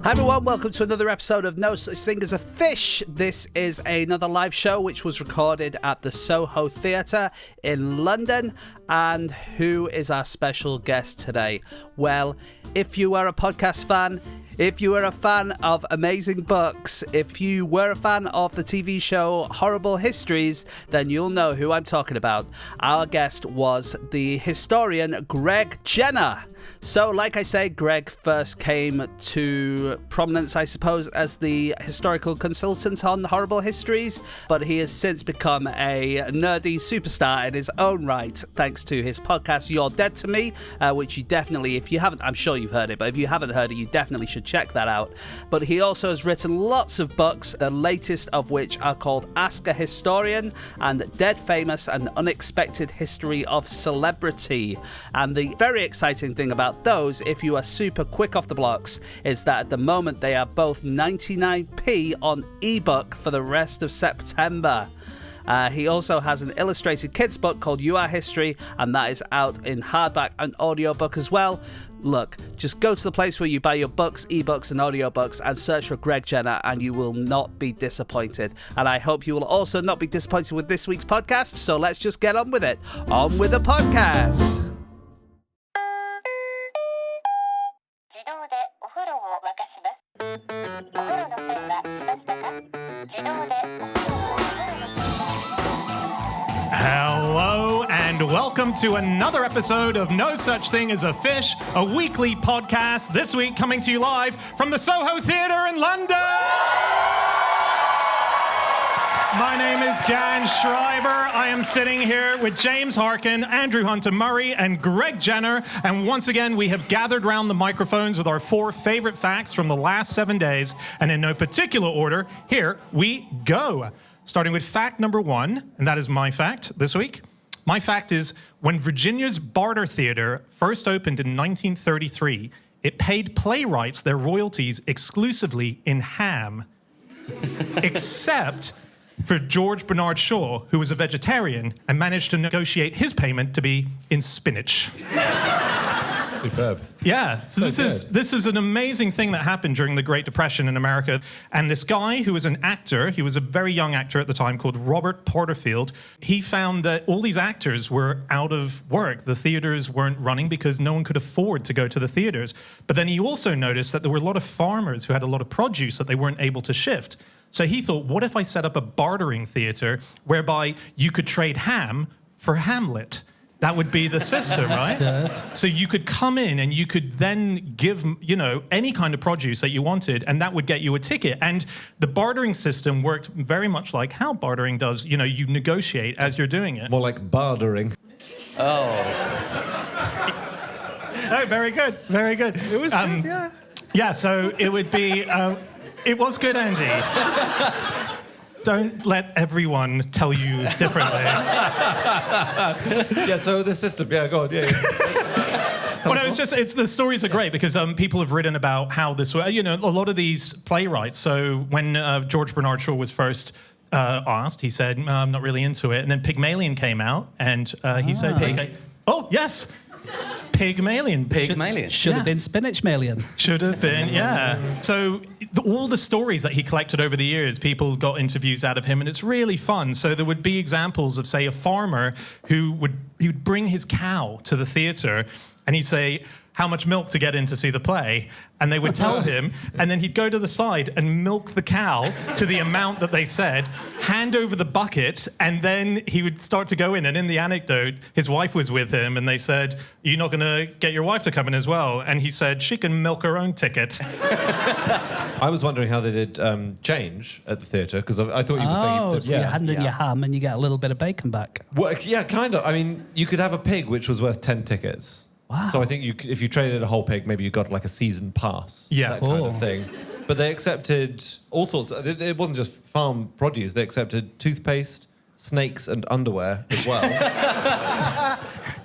Hi everyone, welcome to another episode of No Such Thing as a Fish. This is another live show which was recorded at the Soho Theatre in London. And who is our special guest today? Well, if you are a podcast fan, if you were a fan of amazing books, if you were a fan of the TV show Horrible Histories, then you'll know who I'm talking about. Our guest was the historian Greg Jenner. So, like I say, Greg first came to prominence, I suppose, as the historical consultant on Horrible Histories, but he has since become a nerdy superstar in his own right, thanks to his podcast, You're Dead to Me, which you definitely, if you haven't, I'm sure you've heard it, but if you haven't heard it, you definitely should check that out. But he also has written lots of books, the latest of which are called Ask a Historian and Dead Famous and Unexpected History of Celebrity. And the very exciting thing about those, if you are super quick off the blocks, is that at the moment they are both 99p on ebook for the rest of September. He also has an illustrated kids book called You Are History, and that is out in hardback and audiobook as well. Look, just go to the place where you buy your books, ebooks and audiobooks and search for Greg Jenner and you will not be disappointed. And I hope you will also not be disappointed with this week's podcast, so let's just get on with it. On with the podcast. Hello and welcome to another episode of No Such Thing as a Fish, a weekly podcast, this week coming to you live from the Soho Theatre in London! My name is Dan Schreiber. I am sitting here with James Harkin, Andrew Hunter-Murray, and Greg Jenner. And once again, we have gathered round the microphones with our 4 favorite facts from the last 7 days. And in no particular order, here we go. Starting with fact number 1, and that is my fact this week. My fact is, when Virginia's Barter Theatre first opened in 1933, it paid playwrights their royalties exclusively in ham. Except for George Bernard Shaw, who was a vegetarian and managed to negotiate his payment to be in spinach. Superb. Yeah, so this is an amazing thing that happened during the Great Depression in America. And this guy who was an actor, he was a very young actor at the time called Robert Porterfield, he found that all these actors were out of work. The theaters weren't running because no one could afford to go to the theaters. But then he also noticed that there were a lot of farmers who had a lot of produce that they weren't able to shift. So he thought, what if I set up a bartering theater whereby you could trade ham for Hamlet? That would be the system, right? Good. So you could come in and you could then give, any kind of produce that you wanted, and that would get you a ticket. And the bartering system worked very much like how bartering does. You negotiate as you're doing it. More like bardering. Oh. Oh, very good, very good. It was good, yeah. Yeah, so it would be... it was good, Andy. Don't let everyone tell you differently. Yeah, so the system, yeah, go on, yeah. Well, no, it's the stories are great because people have written about how this, a lot of these playwrights. So when George Bernard Shaw was first asked, he said, I'm not really into it. And then Pygmalion came out and he said, okay. Oh, yes. Pygmalion. Should have been Spinachmalion. Should have been, yeah. So all the stories that he collected over the years, people got interviews out of him, and it's really fun. So there would be examples of, say, a farmer who would bring his cow to the theatre, and he'd say, how much milk to get in to see the play? And they would tell him, and then he'd go to the side and milk the cow to the amount that they said, hand over the bucket, and then he would start to go in. And in the anecdote, his wife was with him, and they said, you're not going to get your wife to come in as well? And he said, she can milk her own ticket. I was wondering how they did change at the theatre, because I thought you were saying... That, so you hand in your ham and you get a little bit of bacon back. Well, yeah, kind of. I mean, you could have a pig which was worth 10 tickets. Wow. So I think if you traded a whole pig, maybe you got like a season pass. Yeah. That kind of thing. But they accepted all sorts. It wasn't just farm produce. They accepted toothpaste, snakes, and underwear as well.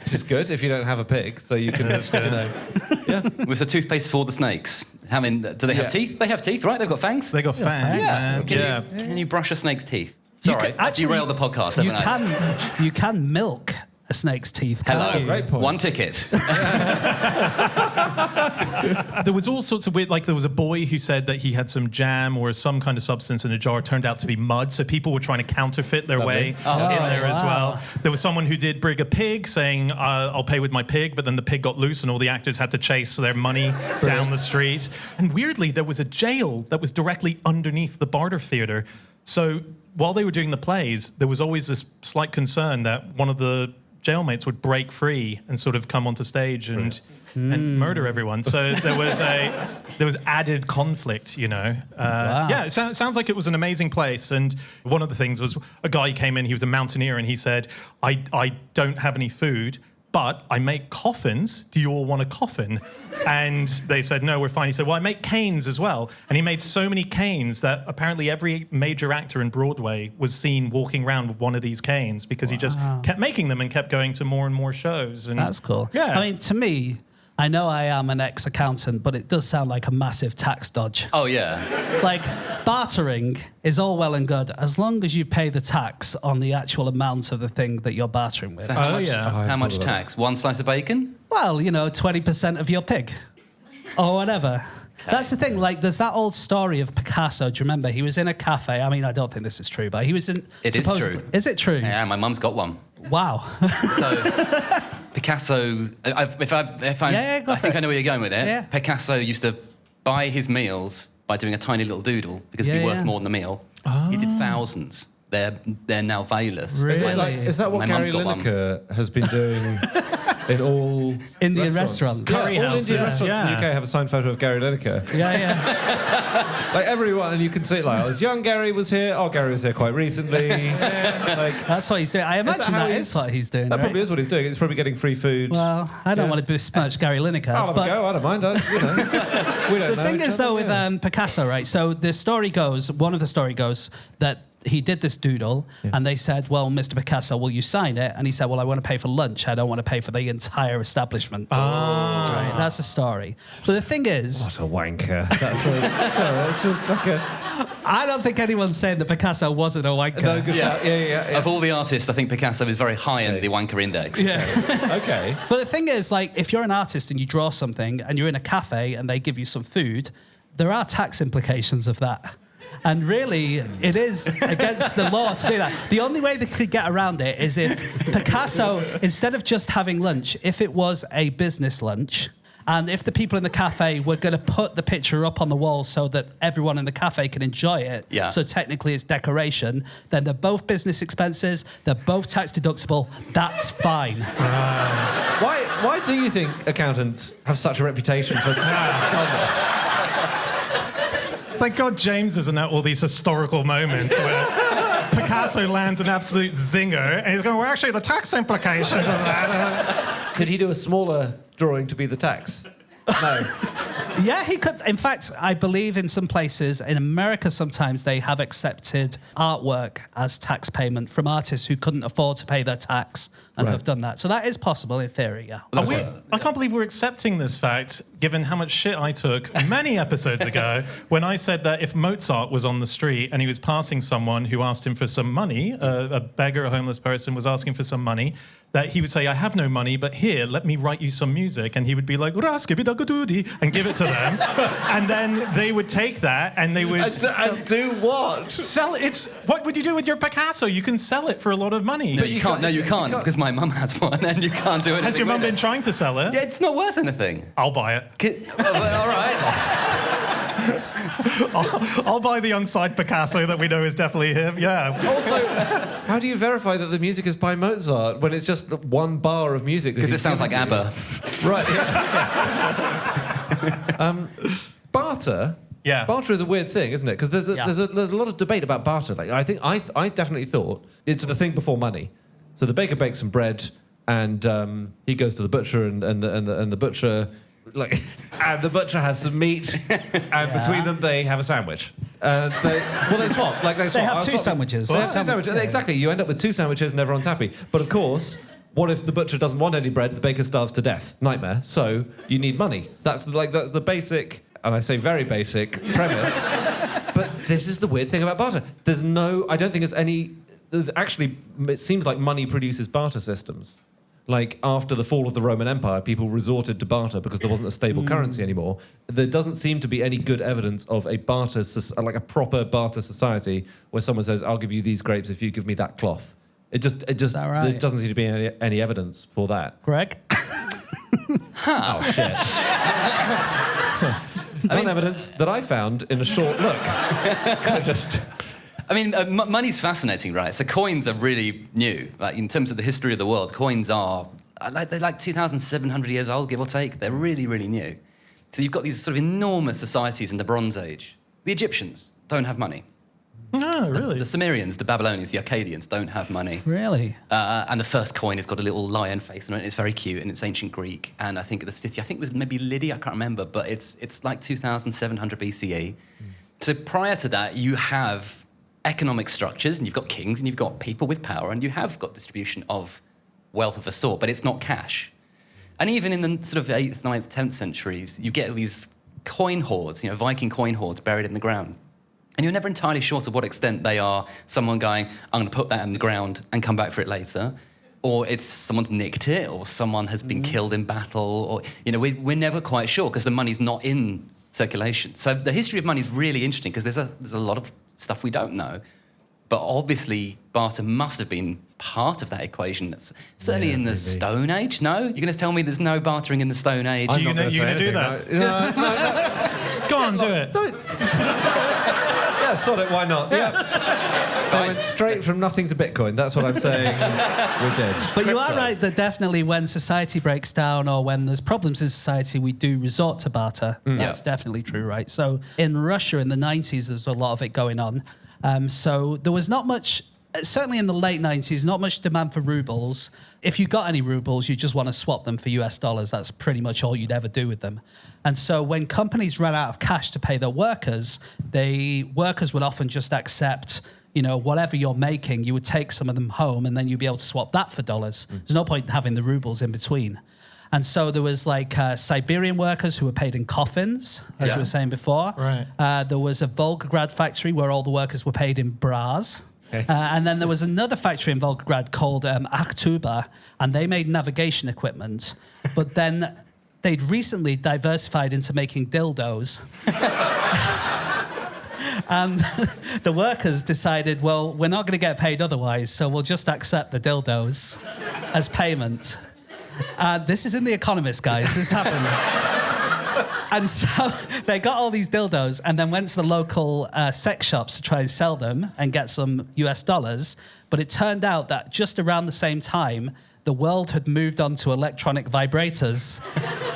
Which is good if you don't have a pig, so you can, yeah. Was the toothpaste for the snakes? Do they have teeth? They have teeth, right? They've got fangs? They got fangs, man. Can you brush a snake's teeth? Sorry, I derailed the podcast, haven't I? You can milk a snake's teeth, can't Hello. you? Great point. One ticket. There was all sorts of weird, like there was a boy who said that he had some jam or some kind of substance in a jar, turned out to be mud, so people were trying to counterfeit their way in there as well. There was someone who did brig a pig, saying, I'll pay with my pig, but then the pig got loose and all the actors had to chase their money down the street. And weirdly, there was a jail that was directly underneath the Barter Theatre. So while they were doing the plays, there was always this slight concern that one of the jailmates would break free and sort of come onto stage and murder everyone. So there was added conflict, you know. Yeah, it sounds like it was an amazing place. And one of the things was a guy came in, he was a mountaineer, and he said, I don't have any food, but I make coffins. Do you all want a coffin? And they said, no, we're fine. He said, well, I make canes as well. And he made so many canes that apparently every major actor in Broadway was seen walking around with one of these canes because he just kept making them and kept going to more and more shows. And that's cool. Yeah. I mean, to me, I know I am an ex-accountant, but it does sound like a massive tax dodge. Oh, yeah. Like, bartering is all well and good as long as you pay the tax on the actual amount of the thing that you're bartering with. So how much tax? One slice of bacon? Well, 20% of your pig or whatever. That's the thing. Like, there's that old story of Picasso. Do you remember? He was in a cafe. I mean, I don't think this is true, but he was in... It is true. Is it true? Yeah, my mum's got one. Wow. So... Picasso, I think I know where you're going with it. Yeah. Picasso used to buy his meals by doing a tiny little doodle because it'd be worth more than the meal. Oh. He did thousands. They're now valueless. Really? Is that what Gary Lineker has been doing in all Indian restaurants? Curry all houses. Indian restaurants in the UK have a signed photo of Gary Lineker. Yeah. Like everyone, and you can see like, as young Gary was here. Oh, Gary was here quite recently. Like, that's what he's doing. I imagine that is what he's doing. That probably is what he's doing. He's probably getting free food. Well, I don't want to besmirch Gary Lineker. I'll have a go. I don't mind. We don't know. The thing is, though, with Picasso, right? So the story goes, one of the story goes that he did this doodle, and they said, well, Mr. Picasso, will you sign it? And he said, well, I want to pay for lunch. I don't want to pay for the entire establishment. Right? That's the story. But the thing is... What a wanker. That's like a... I don't think anyone's saying that Picasso wasn't a wanker. No, good shout. Yeah. Of all the artists, I think Picasso is very high in the wanker index. Yeah. Okay. But the thing is, like, if you're an artist and you draw something and you're in a cafe and they give you some food, there are tax implications of that. And really, it is against the law to do that. The only way they could get around it is if Picasso, instead of just having lunch, if it was a business lunch, and if the people in the cafe were going to put the picture up on the wall so that everyone in the cafe can enjoy it, so technically it's decoration, then they're both business expenses, they're both tax deductible, that's fine. Why do you think accountants have such a reputation for dullness? Thank God James isn't at all these historical moments where Picasso lands an absolute zinger and he's going, well, actually, the tax implications of that. Could he do a smaller drawing to be the tax? No. Yeah, he could. In fact, I believe in some places, in America sometimes, they have accepted artwork as tax payment from artists who couldn't afford to pay their tax and have done that. So that is possible in theory, yeah. I can't believe we're accepting this fact, given how much shit I took many episodes ago when I said that if Mozart was on the street and he was passing someone who asked him for some money, a beggar, a homeless person was asking for some money, that he would say, I have no money, but here, let me write you some music. And he would be like, and give it to them. And then they would take that and they would... And do what? Sell it. What would you do with your Picasso? You can sell it for a lot of money. No, you can't. No, you can't, because my mum has one and you can't do anything. Has your mum been trying to sell it? Yeah, it's not worth anything. I'll buy it. All right. I'll buy the unsigned Picasso that we know is definitely him. Yeah. Also, how do you verify that the music is by Mozart when it's just one bar of music? Because it sounds like ABBA. Right. Yeah. Barter. Yeah. Barter is a weird thing, isn't it? Because there's a lot of debate about barter. Like, I definitely thought it's the thing before money. So the baker bakes some bread, and he goes to the butcher, and the butcher. And the butcher has some meat, and between them they have a sandwich. They swap. They have two sandwiches. They have two sandwiches. Exactly. You end up with two sandwiches, and everyone's happy. But of course, what if the butcher doesn't want any bread? The baker starves to death. Nightmare. So you need money. That's the basic, and I say very basic premise. But this is the weird thing about barter. I don't think there's any. Actually, it seems like money produces barter systems. like after the fall of the Roman Empire, people resorted to barter because there wasn't a stable currency anymore. There doesn't seem to be any good evidence of a barter, like a proper barter society where someone says, "I'll give you these grapes if you give me that cloth." It just right? there doesn't seem to be any evidence for that. Greg? Oh shit! One evidence that I found in a short look. Money's fascinating, right? So coins are really new. Like in terms of the history of the world, coins are they're like 2,700 years old, give or take. They're really, really new. So you've got these sort of enormous societies in the Bronze Age. The Egyptians don't have money. No, really? The Sumerians, the Babylonians, the Akkadians don't have money. Really? And the first coin has got a little lion face on it. It's very cute, and it's ancient Greek. And I think the city, it was maybe Lydia, I can't remember, but it's like 2,700 BCE. So prior to that, you have economic structures, and you've got kings, and you've got people with power, and you have got distribution of wealth of a sort, but it's not cash. And even in the sort of 8th, 9th, 10th centuries, you get these coin hoards, Viking coin hoards buried in the ground. And you're never entirely sure to what extent they are someone going, I'm going to put that in the ground and come back for it later. Or it's someone's nicked it, or someone has been killed in battle. Or, we're never quite sure because the money's not in circulation. So the history of money is really interesting because there's a lot of stuff we don't know. But obviously, barter must have been part of that equation. That's certainly in the Stone Age, no? You're going to tell me there's no bartering in the Stone Age? You're going to do that? No. Go on, do it. Yeah, sod it, why not? Yeah. They went straight from nothing to Bitcoin. That's what I'm saying. We did. But you are right that definitely when society breaks down or when there's problems in society, we do resort to barter. That's definitely true, right? So in Russia in the 90s, there's a lot of it going on. So there was not much, certainly in the late 90s, not much demand for rubles. If you got any rubles, you just want to swap them for US dollars. That's pretty much all you'd ever do with them. And so when companies ran out of cash to pay their workers, workers would often just accept, whatever you're making, you would take some of them home and then you'd be able to swap that for dollars. There's no point in having the rubles in between. And so there was Siberian workers who were paid in coffins, as we were saying before. Right. There was a Volgograd factory where all the workers were paid in bras. Okay. And then there was another factory in Volgograd called Akhtuba, and they made navigation equipment. But then they'd recently diversified into making dildos. And the workers decided, well, we're not going to get paid otherwise, so we'll just accept the dildos as payment. This is in The Economist, guys. This happened. And so they got all these dildos and then went to the local sex shops to try and sell them and get some US dollars. But it turned out that just around the same time, the world had moved on to electronic vibrators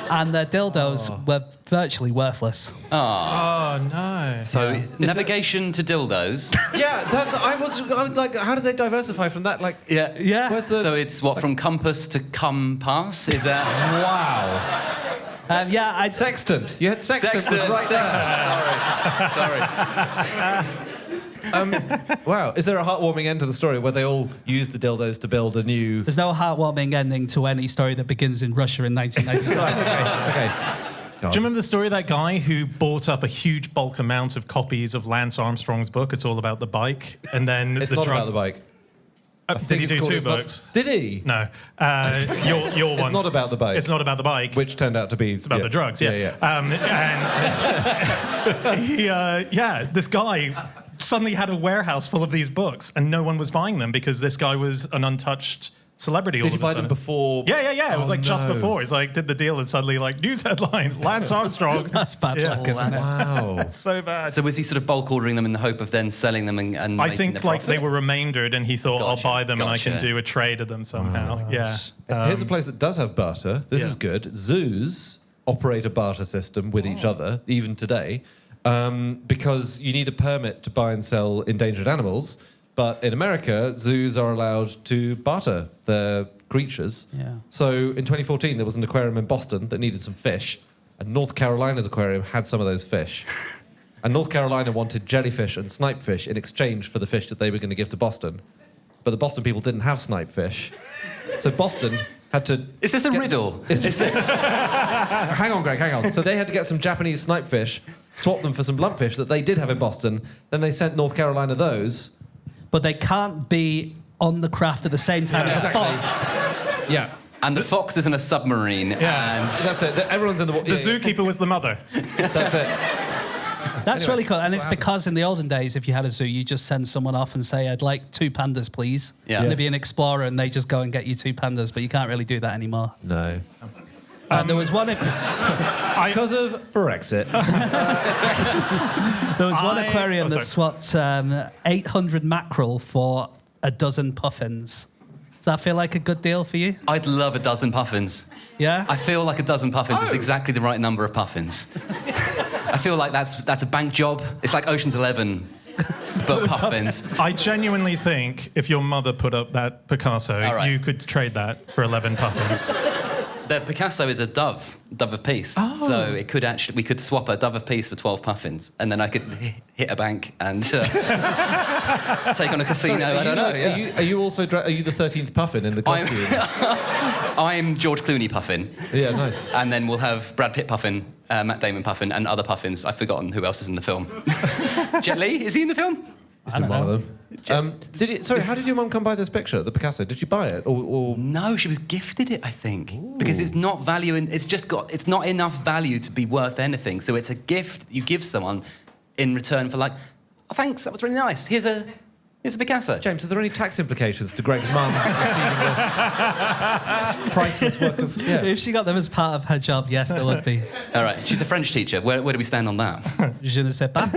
and their dildos were virtually worthless. Oh, no. So navigation to dildos. Yeah, I was like, how did they diversify from that? Yeah. Where's the... So it's from compass to compass? Is that... Wow. Sextant. You had sextant. Was right there. Sorry. Wow. Is there a heartwarming end to the story where they all used the dildos to build a new... There's no heartwarming ending to any story that begins in Russia in 1997. Okay. Do you remember the story of that guy who bought up a huge bulk amount of copies of Lance Armstrong's book, It's All About the Bike? And then it's not about the bike. Did he do 2 books? Did he? No. Your one's... It's not about the bike. It's not about the bike. Which turned out to be... It's about the drugs, yeah. And this guy suddenly had a warehouse full of these books and no one was buying them because this guy was an untouched celebrity. Did you buy them before? Yeah. It was just before. It's like, did the deal and suddenly news headline, Lance Armstrong. That's bad luck, isn't it? Wow. It's so bad. So was he sort of bulk ordering them in the hope of then selling them and I think they were remaindered and he thought, Gotcha, I'll buy them and I can do a trade of them somehow. Here's a place that does have barter. This is good. Zoos operate a barter system with each other, even today, because you need a permit to buy and sell endangered animals. But in America, zoos are allowed to barter their creatures. Yeah. So in 2014, there was an aquarium in Boston that needed some fish, and North Carolina's aquarium had some of those fish. And North Carolina wanted jellyfish and snipefish in exchange for the fish that they were going to give to Boston. But the Boston people didn't have snipefish. So Boston had to... Is this a riddle? Hang on, Greg, hang on. So they had to get some Japanese snipefish, swap them for some lumpfish that they did have in Boston. Then they sent North Carolina those... But they can't be on the craft at the same time as a fox. Yeah. And the fox is in a submarine. Yeah. And That's it. Everyone's in the... The zookeeper was the mother. That's it. That's really cool. And it's because in the olden days, if you had a zoo, you just send someone off and say, I'd like 2 pandas, please. Yeah. And they'd be an explorer and they just go and get you 2 pandas, but you can't really do that anymore. No. There was one... Because of Brexit. There was one aquarium that swapped 800 mackerel for a dozen puffins. Does that feel like a good deal for you? I'd love a dozen puffins. Yeah? I feel like a dozen puffins is exactly the right number of puffins. I feel like that's a bank job. It's like Ocean's 11, but puffins. I genuinely think if your mother put up that Picasso, right. you could trade that for 11 puffins. The Picasso is a dove of peace. Oh. So we could swap a dove of peace for 12 puffins, and then I could hit a bank and take on a casino. Sorry, I don't know. Are you also... are you the 13th puffin in the costume? I'm George Clooney puffin. Yeah, nice. And then we'll have Brad Pitt puffin, Matt Damon puffin, and other puffins. I've forgotten who else is in the film. Jet Li, is he in the film? It's in one of them. Sorry, how did your mum come by this picture, the Picasso? Did you buy it, or... No, she was gifted it, I think, because it's not value, and it's not enough value to be worth anything. So it's a gift you give someone in return for like, oh, thanks, that was really nice. Here's a Picasso. James, are there any tax implications to Greg's mum receiving this priceless work of... Yeah. If she got them as part of her job, yes, there would be. All right, she's a French teacher. Where do we stand on that? Je ne sais pas.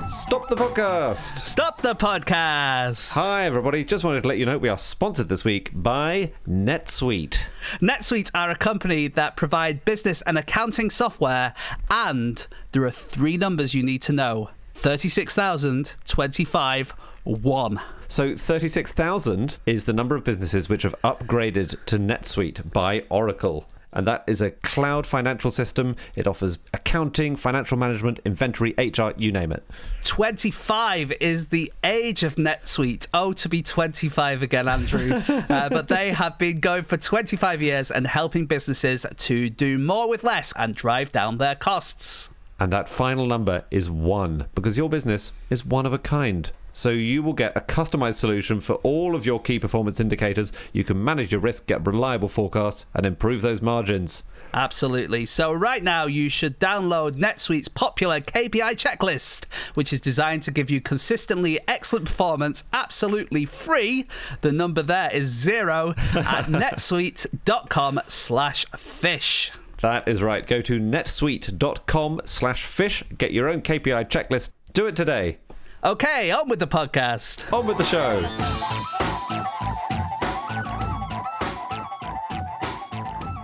Stop the podcast! Stop the podcast! Hi, everybody. Just wanted to let you know we are sponsored this week by NetSuite. NetSuite are a company that provide business and accounting software, and there are 3 numbers you need to know. 36,000, 25, 1. So 36,000 is the number of businesses which have upgraded to NetSuite by Oracle. And that is a cloud financial system. It offers accounting, financial management, inventory, HR, you name it. 25 is the age of NetSuite. Oh, to be 25 again, Andrew. But they have been going for 25 years and helping businesses to do more with less and drive down their costs. And that final number is 1, because your business is one of a kind. So you will get a customized solution for all of your key performance indicators. You can manage your risk, get reliable forecasts, and improve those margins. Absolutely. So right now you should download NetSuite's popular KPI checklist, which is designed to give you consistently excellent performance absolutely free. The number there is 0 at netsuite.com/fish. That is right. Go to netsuite.com/fish. Get your own KPI checklist. Do it today. Okay, on with the podcast. On with the show.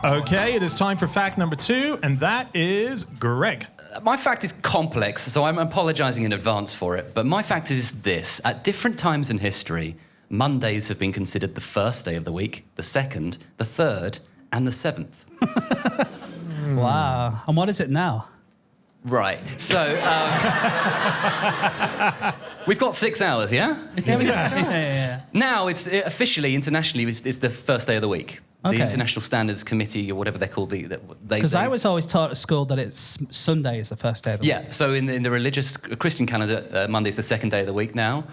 Okay, it is time for fact number 2, and that is Greg. My fact is complex, so I'm apologizing in advance for it. But my fact is this. At different times in history, Mondays have been considered the first day of the week, the second, the third, and the 7th. Wow. And what is it now? Right. So we've got 6 hours, yeah? Yeah. Now it's officially, internationally, it's the first day of the week. Okay. The International Standards Committee, or whatever they're called, Because I was always taught at school that it's Sunday is the first day of the week. Yeah. So in the religious Christian calendar, Monday's the second day of the week now.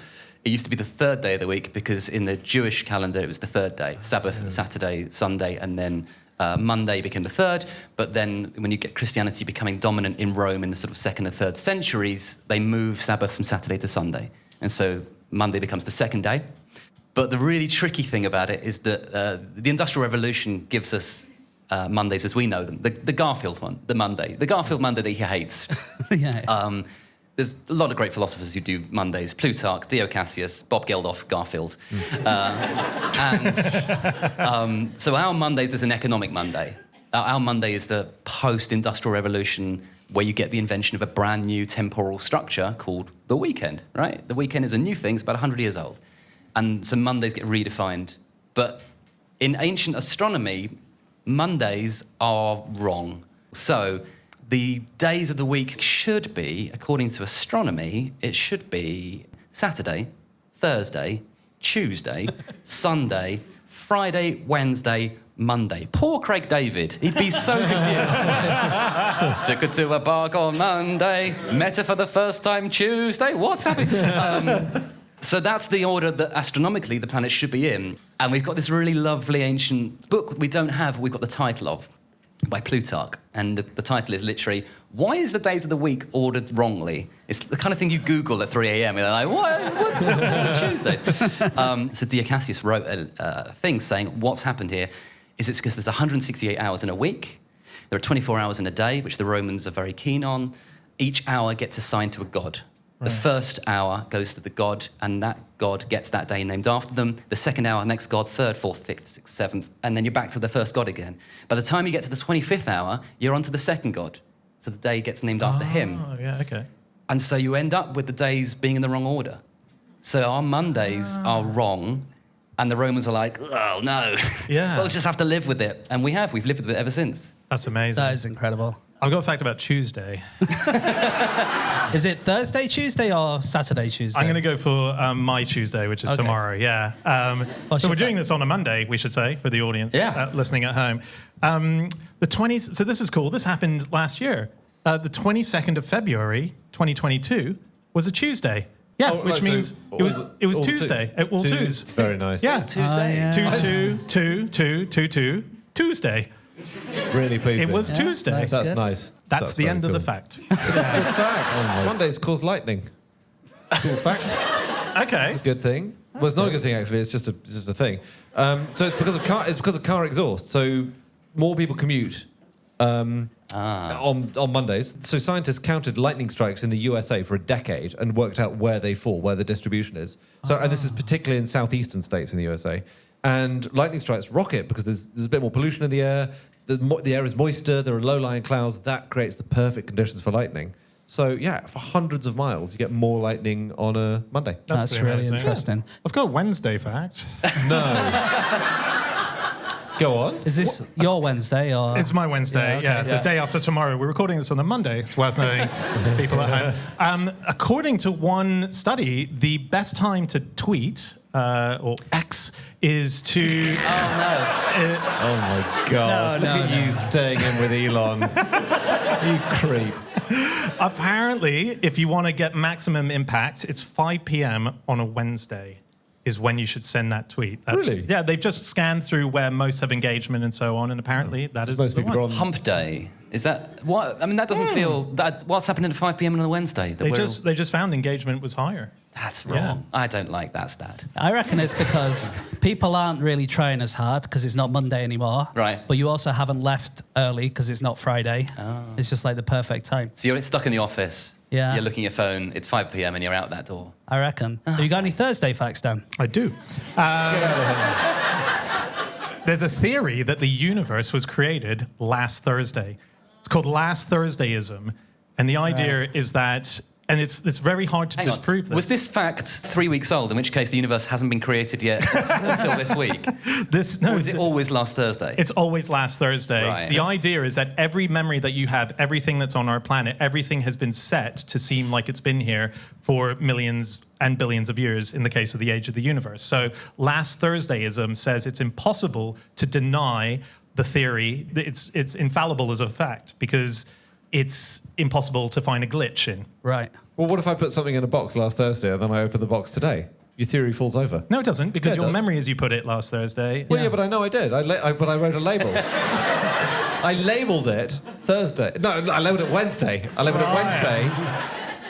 It used to be the third day of the week because in the Jewish calendar it was the third day. Sabbath, Saturday, Sunday, and then Monday became the third. But then when you get Christianity becoming dominant in Rome in the sort of 2nd and 3rd centuries, they move Sabbath from Saturday to Sunday. And so Monday becomes the second day. But the really tricky thing about it is that the Industrial Revolution gives us Mondays as we know them. The Garfield one, the Monday. The Garfield Monday that he hates. Yeah. There's a lot of great philosophers who do Mondays. Plutarch, Dio Cassius, Bob Geldof, Garfield. So our Mondays is an economic Monday. Our Monday is the post-industrial revolution where you get the invention of a brand new temporal structure called the weekend, right? The weekend is a new thing. It's about 100 years old. And so Mondays get redefined. But in ancient astronomy, Mondays are wrong. So the days of the week should be, according to astronomy, it should be Saturday, Thursday, Tuesday, Sunday, Friday, Wednesday, Monday. Poor Craig David. He'd be so confused. Took her to a park on Monday. Met her for the first time Tuesday. What's happening? So that's the order that astronomically the planet should be in. And we've got this really lovely ancient book we don't have, we've got the title of, by Plutarch. And the title is literally, Why is the days of the week ordered wrongly? It's the kind of thing you Google at 3 a.m. You're like, what's on Tuesdays? So Diacassius wrote a thing saying, what's happened here is it's because there's 168 hours in a week. There are 24 hours in a day, which the Romans are very keen on. Each hour gets assigned to a god. Right. The first hour goes to the god, and that god gets that day named after them. The second hour, next god, third, fourth, fifth, sixth, seventh, and then you're back to the first god again. By the time you get to the 25th hour, you're onto the second god. So the day gets named after him. Oh, yeah, okay. And so you end up with the days being in the wrong order. So our Mondays are wrong, and the Romans are like, oh, no. Yeah. We'll just have to live with it. And we've lived with it ever since. That's amazing. That is incredible. I've got a fact about Tuesday. Is it Thursday, Tuesday, or Saturday, Tuesday? I'm going to go for my Tuesday, which is tomorrow, yeah. So we're doing this on a Monday, we should say, for the audience listening at home. The 20th, so this is cool. This happened last year. The 22nd of February, 2022, was a Tuesday. Yeah, which means it was Tuesday. All twos. Very nice. Yeah, Tuesday. 2-2-2-2-2-2 Tuesday. Really pleasing. It was Tuesday. Nice. That's Good. nice. That's the end of the cool. fact. Good fact. Mondays cause lightning. Cool fact. Okay. It's a good thing. Well, it's not a good thing actually. It's just a thing. So it's because of car exhaust. So more people commute on Mondays. So scientists counted lightning strikes in the USA for a decade and worked out where they fall, where the distribution is. So and this is particularly in southeastern states in the USA. And lightning strikes rocket because there's a bit more pollution in the air. The air is moister. There are low-lying clouds. That creates the perfect conditions for lightning. So, yeah, for hundreds of miles, you get more lightning on a Monday. That's really amazing. interesting. I've got a Wednesday fact. No. Go on. Is this your Wednesday or? It's my Wednesday, It's the day after tomorrow. We're recording this on a Monday. It's worth knowing, people at home. According to one study, the best time to tweet, or X, is to... Oh, my God. Look at you staying in with Elon. You creep. Apparently, if you want to get maximum impact, it's 5 p.m. on a Wednesday is when you should send that tweet. Really? Yeah, they've just scanned through where most have engagement and so on, and apparently that is most the people one. are on... Hump day. Is that what? I mean, that doesn't feel... What's happening at 5 p.m. on a Wednesday? They just found engagement was higher. That's wrong. Yeah. I don't like that stat. I reckon it's because people aren't really trying as hard because it's not Monday anymore. Right. But you also haven't left early because it's not Friday. Oh. It's just like the perfect time. So you're stuck in the office. Yeah. You're looking at your phone. It's 5 p.m. and you're out that door. I reckon. Have you got any Thursday facts, Dan? I do. Get out of here. There's a theory that the universe was created last Thursday. It's called last Thursdayism. And the idea is that... And it's very hard to disprove this. Was this fact 3 weeks old, in which case the universe hasn't been created yet until this week? Or is it always last Thursday? It's always last Thursday. Right. The idea is that every memory that you have, everything that's on our planet, everything has been set to seem like it's been here for millions and billions of years in the case of the age of the universe. So last Thursdayism says it's impossible to deny the theory. It's infallible as a fact because... it's impossible to find a glitch in. Right. Well, what if I put something in a box last Thursday and then I open the box today? Your theory falls over. No, it doesn't, because Yeah, it your does. memory is you put it last Thursday. Well, yeah, but I know I did. But I wrote a label. I labelled it Thursday. No, I labelled it Wednesday. I labelled it Wednesday.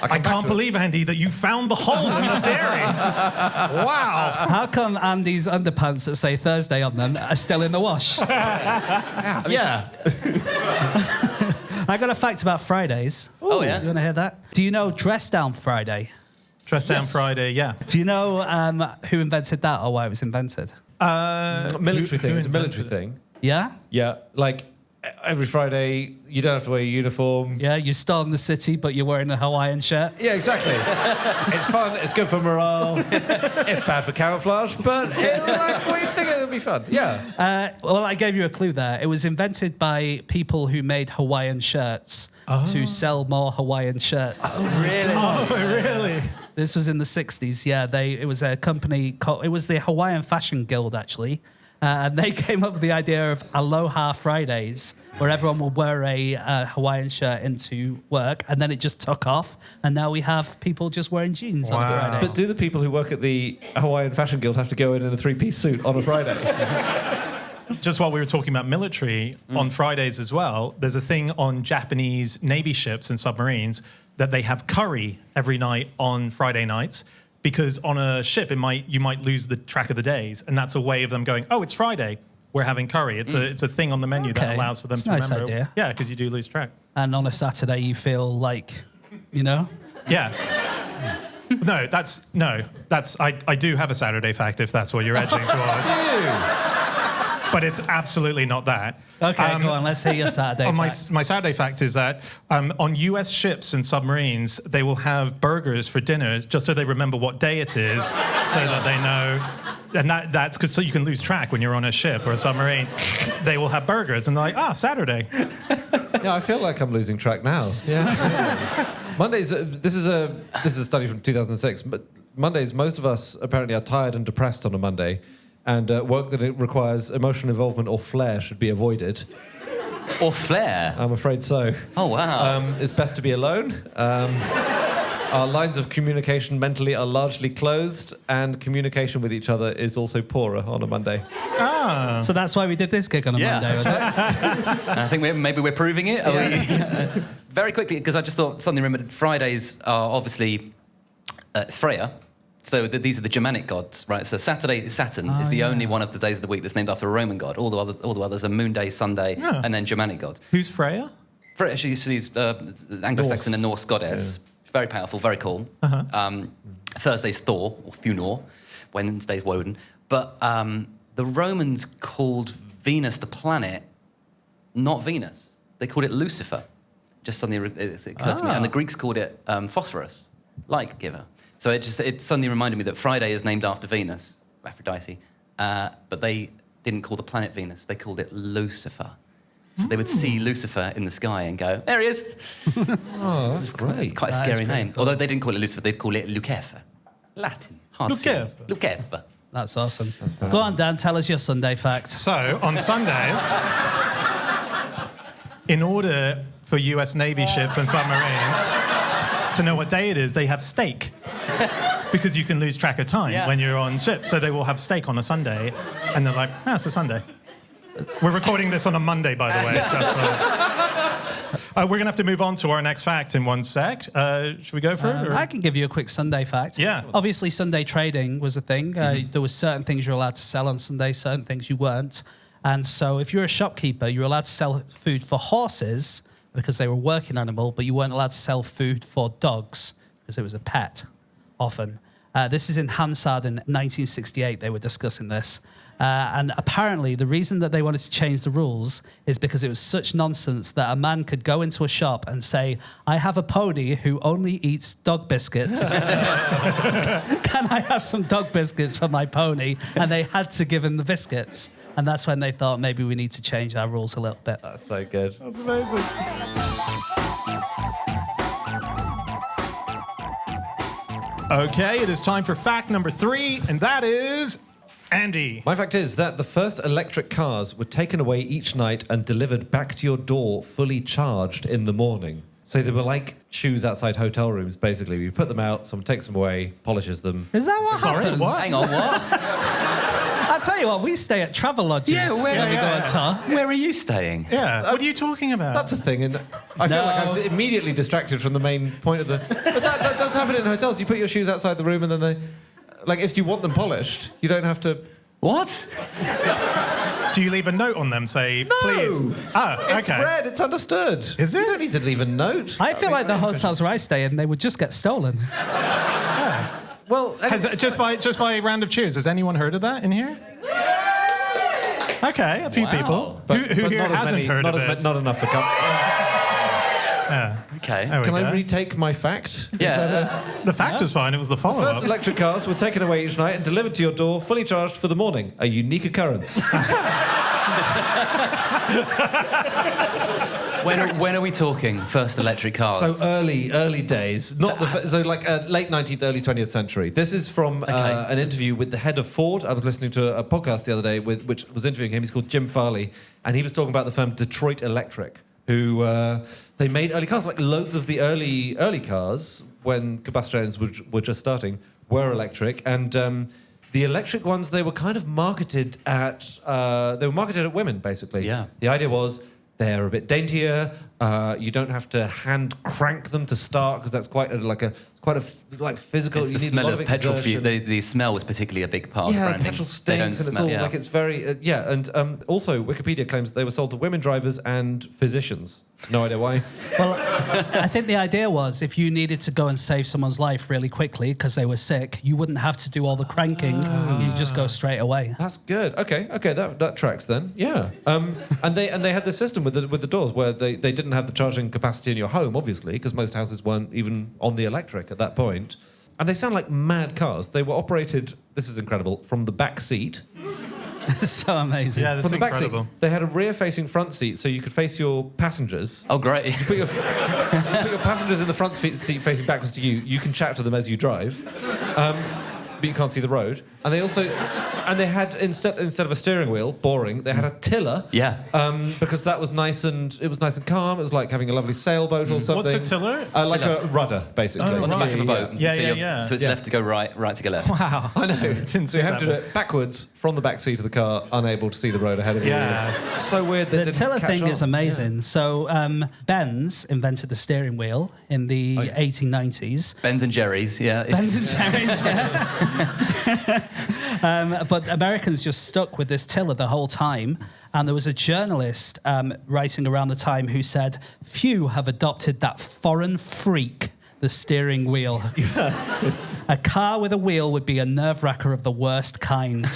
I can't believe, Andy, that you found the hole in the theory. Wow. How come Andy's underpants that say Thursday on them are still in the wash? Yeah. I got a fact about Fridays. Oh, yeah? You want to hear that? Do you know Dress Down Friday? Dress Down Friday, yeah. Do you know who invented that or why it was invented? Military thing. It's a military thing. Yeah? Yeah. Like every Friday, you don't have to wear a uniform. Yeah, you storm the city, but you're wearing a Hawaiian shirt. Yeah, exactly. It's fun. It's good for morale. It's bad for camouflage, but we think it'll be fun. Yeah. Well, I gave you a clue there. It was invented by people who made Hawaiian shirts to sell more Hawaiian shirts. Really? Oh, really? This was in the 60s, yeah. It was a company called... It was the Hawaiian Fashion Guild, actually. and they came up with the idea of Aloha Fridays, where everyone will wear a Hawaiian shirt into work, and then it just took off, and now we have people just wearing jeans on a Friday. But do the people who work at the Hawaiian Fashion Guild have to go in a three-piece suit on a Friday? Just while we were talking about military, on Fridays as well, there's a thing on Japanese Navy ships and submarines that they have curry every night on Friday nights, because on a ship you might lose the track of the days, and that's a way of them going, oh, it's Friday, we're having curry. It's a thing on the menu that allows for them to nice remember. Idea. Yeah, because you do lose track. And on a Saturday, you feel like, Yeah. I do have a Saturday fact if that's what you're edging towards. But it's absolutely not that. Okay, go on. Let's hear your Saturday fact. My Saturday fact is that on U.S. ships and submarines, they will have burgers for dinner just so they remember what day it is, so that they know. And that's because so you can lose track when you're on a ship or a submarine. They will have burgers, and they're like, Saturday. Yeah, I feel like I'm losing track now. Yeah. Mondays. This is a study from 2006. But Mondays, most of us apparently are tired and depressed on a Monday. And work that it requires emotional involvement or flair should be avoided. Or flair? I'm afraid so. Oh, wow. It's best to be alone. Our lines of communication mentally are largely closed, and communication with each other is also poorer on a Monday. So that's why we did this gig on a Monday, was it? And I think maybe we're proving it. Yeah. Very quickly, because I just thought something remembered. Fridays are obviously it's Freya. So these are the Germanic gods, right? So Saturday, Saturn, is the only one of the days of the week that's named after a Roman god. All the others are Moon Day, Sunday, and then Germanic gods. Who's Freya? Freya, she's Anglo-Saxon and Norse goddess. Yeah. Very powerful, very cool. Thursday's Thor, or Thunor. Wednesday's Woden. But the Romans called Venus the planet, not Venus. They called it Lucifer. Just suddenly it occurred to me. And the Greeks called it Phosphorus, light giver. So it suddenly reminded me that Friday is named after Venus, Aphrodite, but they didn't call the planet Venus. They called it Lucifer. So they would see Lucifer in the sky and go, there he is. Oh, that's great. It's quite a scary name. Cool. Although they didn't call it Lucifer, they'd call it Lucifer. Latin. Lucifer. That's awesome. Go on, Dan, tell us your Sunday fact. So, on Sundays, in order for US Navy ships and submarines to know what day it is, they have steak. Because you can lose track of time when you're on ship. So they will have steak on a Sunday, and they're like, it's a Sunday. We're recording this on a Monday, by the way. We're going to have to move on to our next fact in one sec. Should we go for it? Or? I can give you a quick Sunday fact. Yeah. Obviously, Sunday trading was a thing. There were certain things you're allowed to sell on Sunday, certain things you weren't. And so if you're a shopkeeper, you're allowed to sell food for horses because they were a working animal, but you weren't allowed to sell food for dogs because it was a pet, often. This is in Hansard in 1968. They were discussing this. And apparently the reason that they wanted to change the rules is because it was such nonsense that a man could go into a shop and say, I have a pony who only eats dog biscuits. Can I have some dog biscuits for my pony? And they had to give him the biscuits. And that's when they thought maybe we need to change our rules a little bit. That's so good. That's amazing. Okay, it is time for fact number 3, and that is Andy. My fact is that the first electric cars were taken away each night and delivered back to your door fully charged in the morning. So they were like shoes outside hotel rooms, basically. You put them out, someone takes them away, polishes them. Is that what happens? What? Hang on, what? I'll tell you what, we stay at travel lodges when we go on tour. Where are you staying? Yeah, what are you talking about? That's a thing, and I feel like I've immediately distracted from the main point of the... But that does happen in hotels. You put your shoes outside the room and then they... Like, if you want them polished, you don't have to... What? Do you leave a note on them, say, No! please? Oh, okay. It's read, it's understood. Is it? You don't need to leave a note. I feel like the hotels where I stay in, they would just get stolen. Well, Just by round of cheers, has anyone heard of that in here? Okay, a few people. but Who here not as hasn't many, heard not of as it? Not enough for... Okay. There we Can go. I retake my fact? Yeah. The fact was fine, it was the follow-up. First electric cars were taken away each night and delivered to your door, fully charged for the morning. A unique occurrence. When are we talking first electric cars? So early days, not late 19th, early 20th century. This is from an interview with the head of Ford. I was listening to a podcast the other day which was interviewing him. He's called Jim Farley, and he was talking about the firm Detroit Electric, who they made early cars. Like loads of the early cars when combustion engines were just starting were electric, and the electric ones they were kind of marketed at women basically. Yeah. The idea was they're a bit daintier. You don't have to hand crank them to start because that's quite a physical. It's you the need smell a lot of petrol fuel. exertion. The smell was particularly a big part of the Yeah, branding. petrol stinks, and it's all like it's very And also, Wikipedia claims that they were sold to women drivers and physicians. No idea why. Well, I think the idea was if you needed to go and save someone's life really quickly because they were sick, you wouldn't have to do all the cranking. You just go straight away. That's good. Okay, that tracks then. Yeah. And they had this system with the doors where they didn't have the charging capacity in your home, obviously, because most houses weren't even on the electric at that point. And they sound like mad cars. They were operated, this is incredible, from the back seat. So amazing. Yeah, that's From the back seat, incredible. they had a rear-facing front seat, so you could face your passengers. Oh, great. Put your passengers in the front seat facing backwards to you. You can chat to them as you drive, but you can't see the road. And they had instead of a steering wheel, boring, they had a tiller. Yeah. Because that was nice and calm. It was like having a lovely sailboat or something. What's a tiller? Like a rudder, basically. On the back of a boat. Yeah. So it's left to go right to go left. Wow. I know. Didn't So you have to do it backwards from the back seat of the car, unable to see the road ahead of you. Yeah. So weird that The it didn't tiller catch thing on. is amazing. So Benz invented the steering wheel in the 1890s. Ben's and Jerry's, yeah. Benz and Jerry's, yeah. But Americans just stuck with this tiller the whole time. And there was a journalist writing around the time who said, few have adopted that foreign freak, the steering wheel. A car with a wheel would be a nerve-wracker of the worst kind.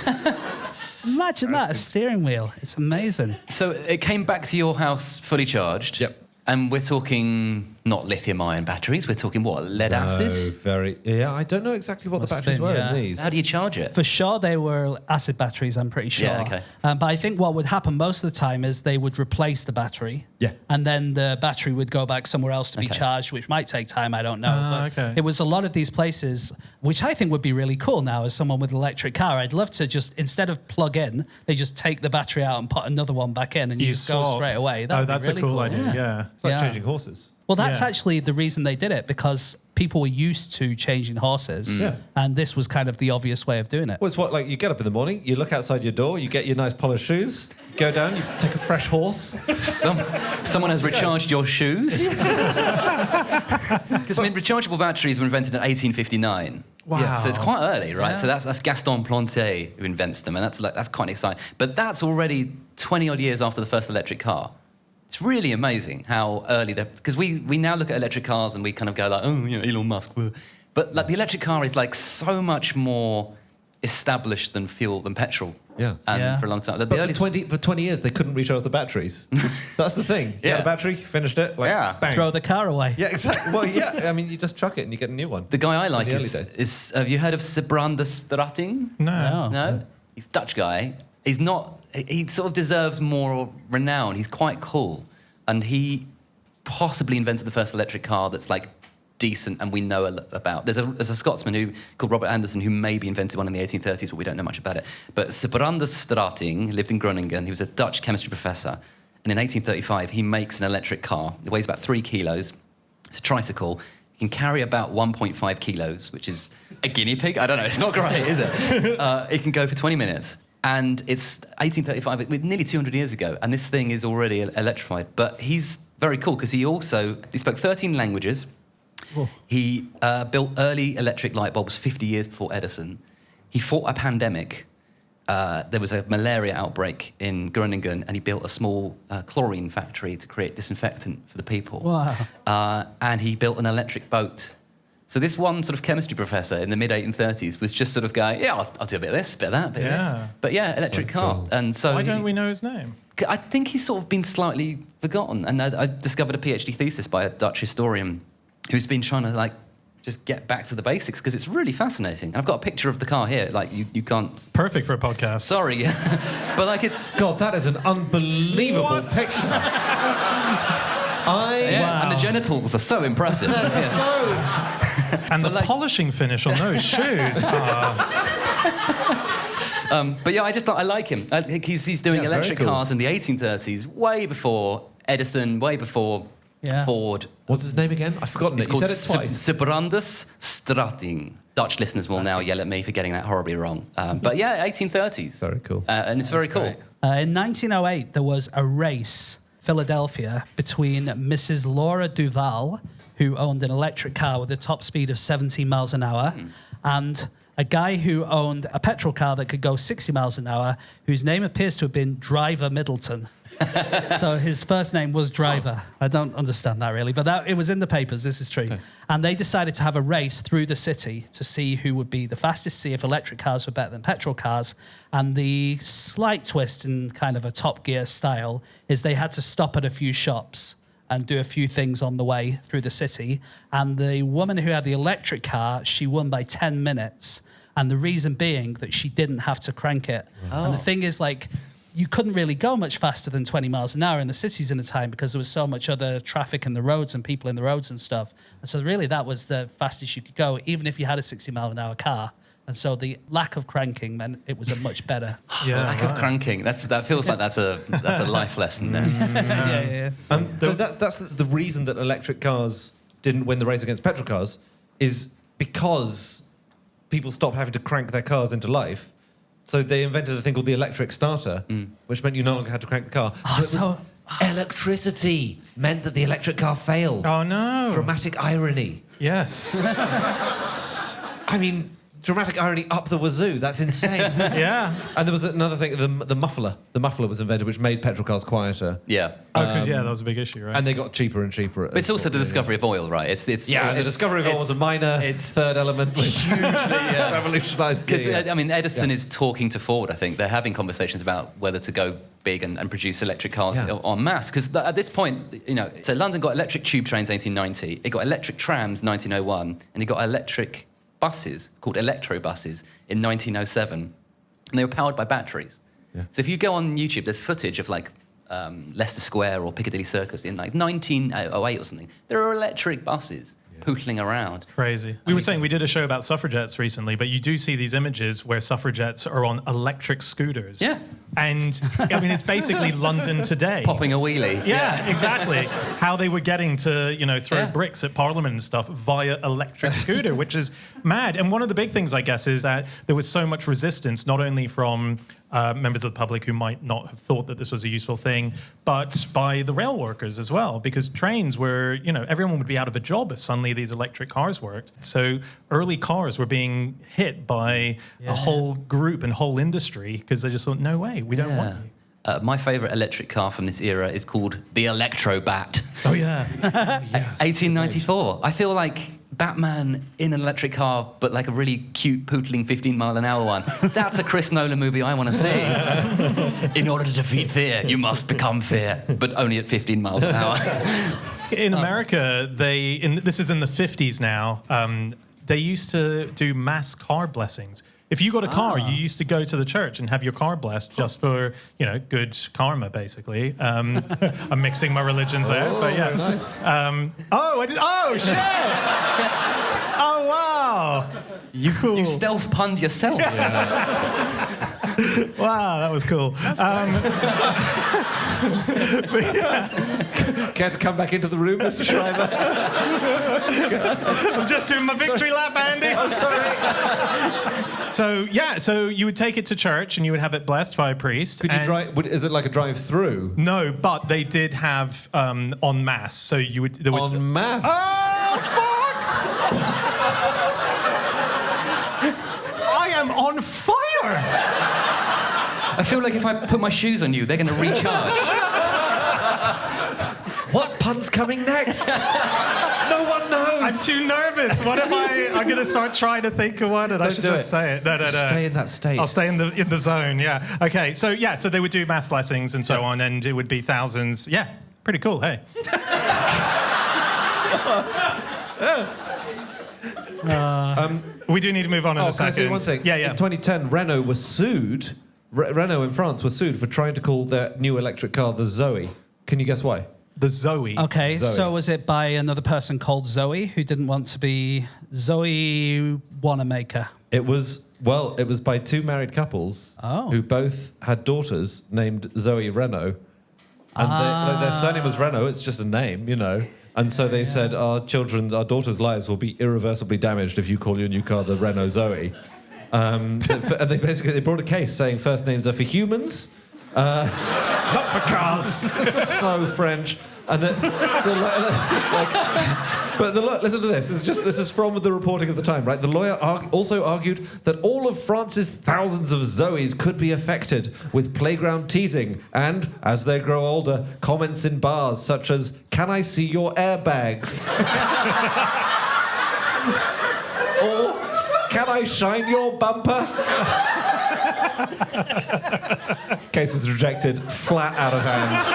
Imagine that, a steering wheel. It's amazing. So it came back to your house fully charged. Yep. And we're talking not lithium-ion batteries. We're talking what, lead acid? Yeah, I don't know exactly what Must the batteries have been, were yeah. in these. How do you charge it? For sure, they were acid batteries, I'm pretty sure. Yeah, okay. But I think what would happen most of the time is they would replace the battery. Yeah. And then the battery would go back somewhere else to be Okay. charged, which might take time, I don't know. But okay. it was a lot of these places, which I think would be really cool now as someone with an electric car. I'd love to just, instead of plug in, they just take the battery out and put another one back in and you just go swap. straight away. That'd be That's really a cool idea, yeah. It's like Yeah. changing horses. Well, that's Yeah. actually the reason they did it, because people were used to changing horses. Yeah. And this was kind of the obvious way of doing it. Well, it's what, like, you get up in the morning, you look outside your door, you get your nice polished shoes, go down, you take a fresh horse. Someone has recharged your shoes? Because, I mean, rechargeable batteries were invented in 1859. Wow. So it's quite early, right? Yeah. So that's Gaston Planté who invents them, and that's quite exciting. But that's already 20-odd years after the first electric car. It's really amazing how early they're... Because we now look at electric cars and we kind of go like, oh, Elon Musk. But like the electric car is like so much more established than petrol. Yeah. And Yeah. for a long time. But for 20 years, they couldn't recharge the batteries. That's the thing. You had a Yeah. battery, finished it, like, Yeah. bang. Throw the car away. Yeah, exactly. Well, yeah, I mean, you just chuck it and you get a new one. The guy I like the early is, days. is... Have you heard of Sebrande Strating? No. No? He's a Dutch guy. He's not... He sort of deserves more renown. He's quite cool. And he possibly invented the first electric car that's, like, decent and we know about. There's a Scotsman called Robert Anderson who maybe invented one in the 1830s, but we don't know much about it. But Sebrande Strating lived in Groningen. He was a Dutch chemistry professor. And in 1835, he makes an electric car. It weighs about 3 kilos. It's a tricycle. It can carry about 1.5 kilos, which is a guinea pig. I don't know. It's not great, is it? It can go for 20 minutes. And it's 1835, nearly 200 years ago, and this thing is already electrified. But he's very cool because he spoke 13 languages. Whoa. He built early electric light bulbs 50 years before Edison. He fought a pandemic. There was a malaria outbreak in Groningen, and he built a small chlorine factory to create disinfectant for the people. Wow. And he built an electric boat. So this one sort of chemistry professor in the mid-1830s was just sort of going, yeah, I'll do a bit of this, bit of that, a bit of this. But yeah, electric car. cool. And so Why don't we know his name? I think he's sort of been slightly forgotten. And I discovered a PhD thesis by a Dutch historian who's been trying to, like, just get back to the basics because it's really fascinating. I've got a picture of the car here. Like you can't. Perfect for a podcast. Sorry, but like it's. God, that is an unbelievable picture. Wow. And the genitals are so impressive. And the polishing finish on those shoes. But yeah, I like him. I think he's doing electric cars in the 1830s, way before Edison, way before Ford. What's his name again? I've forgotten it. You said it twice. Sibrandus Strating. Dutch listeners will now yell at me for getting that horribly wrong. But yeah, 1830s. Very cool. And it's very cool. In 1908, there was a race, Philadelphia, between Mrs. Laura Duval, who owned an electric car with a top speed of 17 miles an hour, and a guy who owned a petrol car that could go 60 miles an hour, whose name appears to have been Driver Middleton. So his first name was Driver. I don't understand that really, but it was in the papers. This is true. Okay. And they decided to have a race through the city to see who would be the fastest, see if electric cars were better than petrol cars. And the slight twist in kind of a Top Gear style is they had to stop at a few shops and do a few things on the way through the city. And the woman who had the electric car, she won by 10 minutes. And the reason being that she didn't have to crank it. Oh. And the thing is, like, you couldn't really go much faster than 20 miles an hour in the cities in the time because there was so much other traffic in the roads and people in the roads and stuff. And so really that was the fastest you could go, even if you had a 60 mile an hour car. And so the lack of cranking meant it was a much better. Lack of cranking. That feels like that's a life lesson there. So that's the reason that electric cars didn't win the race against petrol cars is because people stopped having to crank their cars into life. So they invented a thing called the electric starter, which meant you no longer had to crank the car. Electricity meant that the electric car failed. Oh, no. Dramatic irony. Yes. I mean, dramatic irony up the wazoo. That's insane. Yeah. And there was another thing, the muffler. The muffler was invented, which made petrol cars quieter. Yeah. Oh, because, that was a big issue, right? And they got cheaper and cheaper. But it's also the discovery of oil, right? The discovery of oil was a minor third element, which hugely revolutionised. Because, I mean, Edison is talking to Ford, I think. They're having conversations about whether to go big and produce electric cars en masse. Because at this point, so London got electric tube trains 1890, it got electric trams 1901, and it got electric buses called electrobuses in 1907, and they were powered by batteries. Yeah. So if you go on YouTube, there's footage of like Leicester Square or Piccadilly Circus in like 1908 or something. There are electric buses pootling around. Crazy. We were saying we did a show about suffragettes recently, but you do see these images where suffragettes are on electric scooters. Yeah. And I mean, it's basically London today. Popping a wheelie. Yeah, exactly. How they were getting to, throw bricks at Parliament and stuff via electric scooter, which is mad. And one of the big things, I guess, is that there was so much resistance, not only from members of the public who might not have thought that this was a useful thing, but by the rail workers as well, because trains were, everyone would be out of a job if suddenly these electric cars worked. So early cars were being hit by a whole group and whole industry because they just thought, no way, we don't want you. My favourite electric car from this era is called the Electrobat. Oh, yeah. 1894. I feel like Batman in an electric car, but like a really cute, pootling 15-mile-an-hour one. That's a Chris Nolan movie I want to see. In order to defeat fear, you must become fear, but only at 15 miles an hour. In America, this is in the 50s now, they used to do mass car blessings. If you got a car, you used to go to the church and have your car blessed just for, good karma, basically. I'm mixing my religions there, but yeah. Nice. Oh, shit! Oh, wow! You stealth punned yourself. Wow, that was cool. Care to come back into the room, Mr. Schreiber? I'm just doing my victory lap, Andy. I'm sorry. So you would take it to church and you would have it blessed by a priest. Could you drive? Is it like a drive-through? No, but they did have en masse. So you would en masse. Oh fuck! I am on fire. I feel like if I put my shoes on you, they're going to recharge. What pun's coming next? No one knows. I'm too nervous. What if I'm going to start trying to think of one and I should just say it? No. Stay in that state. I'll stay in the zone, yeah. Okay, so they would do mass blessings and so on, and it would be thousands. Yeah, pretty cool, hey. We do need to move on in a Can I second. say one thing? Yeah. In 2010, Renault was sued. Renault in France was sued for trying to call their new electric car the Zoe. Can you guess why? The Zoe. Okay, Zoe. so was it by another person called Zoe who didn't want to be Zoe Wanamaker? It was by two married couples who both had daughters named Zoe Renault. And their surname was Renault, it's just a name, you know. And so they said, our daughters' lives will be irreversibly damaged if you call your new car the Renault Zoe. And they brought a case saying first names are for humans, not for cars. So French. And listen to this. This is from the reporting of the time, right? The lawyer also argued that all of France's thousands of Zoes could be affected with playground teasing and, as they grow older, comments in bars such as, "Can I see your airbags?" Or, "Can I shine your bumper?" Case was rejected, flat out of hand.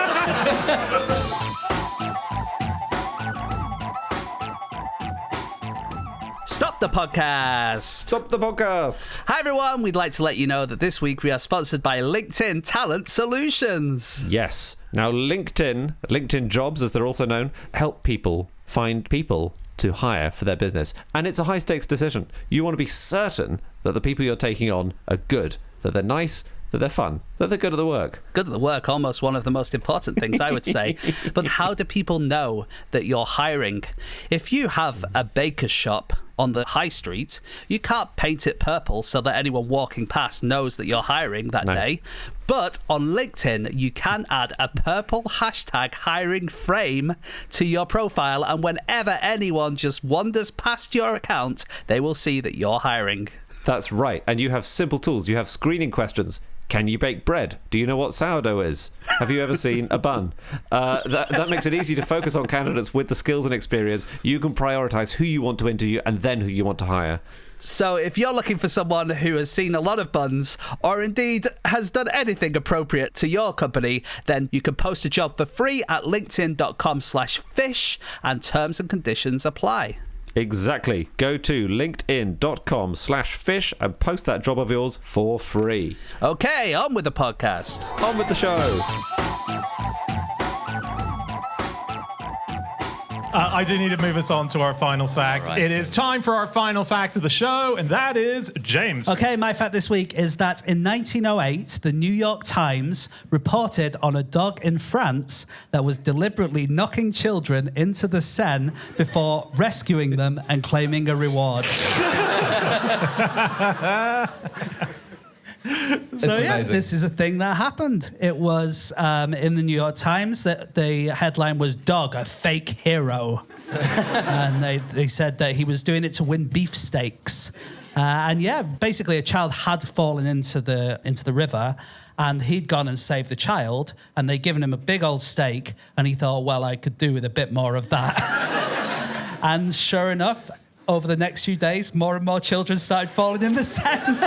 Stop the podcast. Stop the podcast. Hi, everyone. We'd like to let you know that this week we are sponsored by LinkedIn Talent Solutions. Yes. Now, LinkedIn Jobs, as they're also known, help people find people to hire for their business. And it's a high-stakes decision. You want to be certain that the people you're taking on are good, that they're nice, that they're fun, that they're good at the work. Good at the work, almost one of the most important things, I would say. But how do people know that you're hiring? If you have a baker's shop on the high street, you can't paint it purple so that anyone walking past knows that you're hiring that day. But on LinkedIn, you can add a purple hashtag hiring frame to your profile, and whenever anyone just wanders past your account, they will see that you're hiring. That's right. And you have simple tools. You have screening questions. Can you bake bread? Do you know what sourdough is? Have you ever seen a bun? That makes it easy to focus on candidates with the skills and experience. You can prioritize who you want to interview and then who you want to hire. So if you're looking for someone who has seen a lot of buns, or indeed has done anything appropriate to your company, then you can post a job for free at linkedin.com/fish, and terms and conditions apply. Exactly. Go to linkedin.com/fish and post that job of yours for free. Okay, on with the podcast. On with the show. I do need to move us on to our final fact. Right. It is time for our final fact of the show, and that is James. Okay, my fact this week is that in 1908, the New York Times reported on a dog in France that was deliberately knocking children into the Seine before rescuing them and claiming a reward. So yeah, amazing. this is a thing that happened. It was in the New York Times that the headline was "Dog, a fake hero," and they said that he was doing it to win beefsteaks. And yeah, basically a child had fallen into the river, and he'd gone and saved the child, and they'd given him a big old steak, and he thought, well, I could do with a bit more of that. And sure enough, over the next few days, more and more children started falling in the Seine,